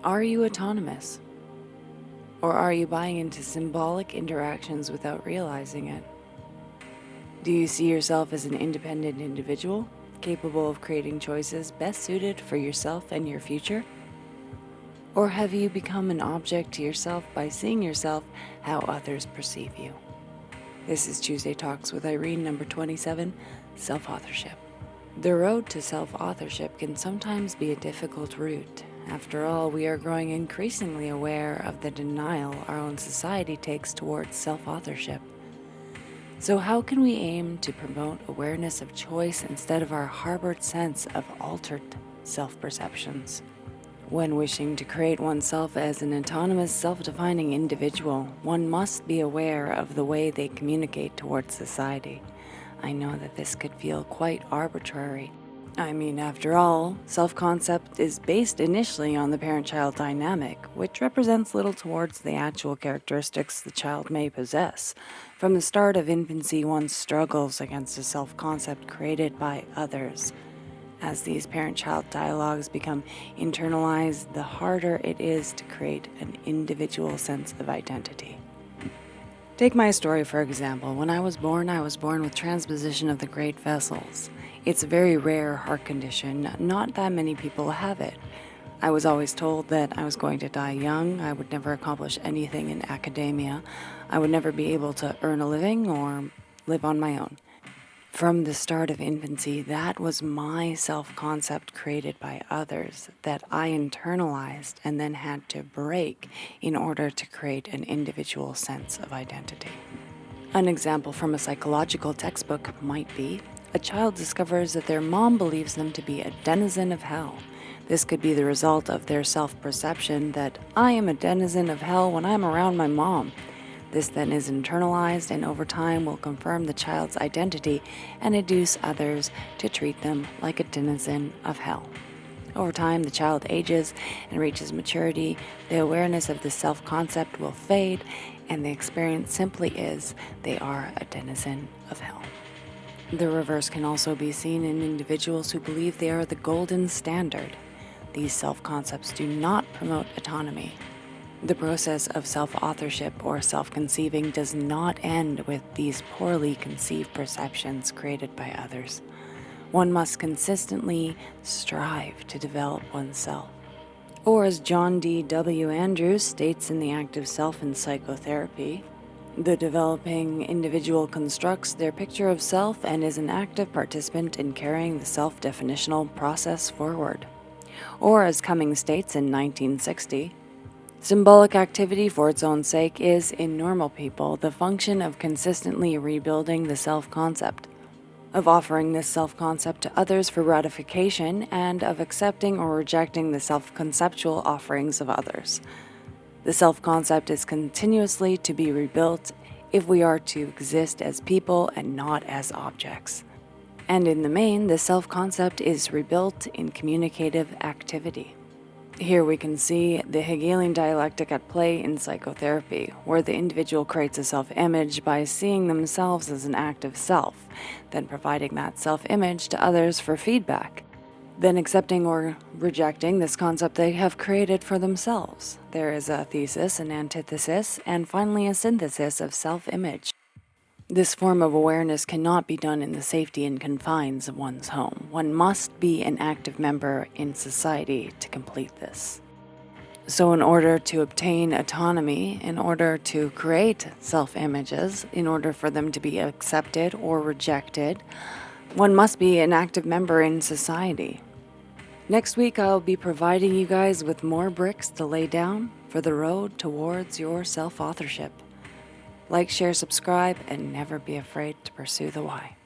Are you autonomous? Or are you buying into symbolic interactions without realizing it? Do you see yourself as an independent individual, capable of creating choices best suited for yourself and your future? Or have you become an object to yourself by seeing yourself how others perceive you? This is Tuesday Talks with Irene, number 27, Self-Authorship. The road to self-authorship can sometimes be a difficult route. After all, we are growing increasingly aware of the denial our own society takes towards self-authorship. So how can we aim to promote awareness of choice instead of our harbored sense of altered self-perceptions? When wishing to create oneself as an autonomous, self-defining individual, one must be aware of the way they communicate towards society. I know that this could feel quite arbitrary. After all, self-concept is based initially on the parent-child dynamic, which represents little towards the actual characteristics the child may possess. From the start of infancy, one struggles against a self-concept created by others. As these parent-child dialogues become internalized, the harder it is to create an individual sense of identity. Take my story, for example. When I was born with transposition of the great vessels. It's a very rare heart condition. Not that many people have it. I was always told that I was going to die young. I would never accomplish anything in academia. I would never be able to earn a living or live on my own. From the start of infancy, that was my self-concept created by others that I internalized and then had to break in order to create an individual sense of identity. An example from a psychological textbook might be, a child discovers that their mom believes them to be a denizen of hell. This could be the result of their self-perception that I am a denizen of hell when I'm around my mom. This then is internalized and over time will confirm the child's identity and induce others to treat them like a denizen of hell. Over time, the child ages and reaches maturity, the awareness of the self-concept will fade, and the experience simply is they are a denizen of hell. The reverse can also be seen in individuals who believe they are the golden standard. These self-concepts do not promote autonomy. The process of self-authorship or self-conceiving does not end with these poorly conceived perceptions created by others. One must consistently strive to develop oneself. Or as John D. W. Andrews states in The Active Self in Psychotherapy, the developing individual constructs their picture of self and is an active participant in carrying the self-definitional process forward. Or as Cummings states in 1960, symbolic activity for its own sake is, in normal people, the function of consistently rebuilding the self-concept, of offering this self-concept to others for ratification, and of accepting or rejecting the self-conceptual offerings of others. The self-concept is continuously to be rebuilt if we are to exist as people and not as objects. And in the main, the self-concept is rebuilt in communicative activity. Here we can see the Hegelian dialectic at play in psychotherapy, where the individual creates a self-image by seeing themselves as an active self, then providing that self-image to others for feedback, then accepting or rejecting this concept they have created for themselves. There is a thesis, an antithesis, and finally a synthesis of self-image. This form of awareness cannot be done in the safety and confines of one's home. One must be an active member in society to complete this. So in order to obtain autonomy, in order to create self-images, in order for them to be accepted or rejected, one must be an active member in society. Next week, I'll be providing you guys with more bricks to lay down for the road towards your self-authorship. Like, share, subscribe, and never be afraid to pursue the why.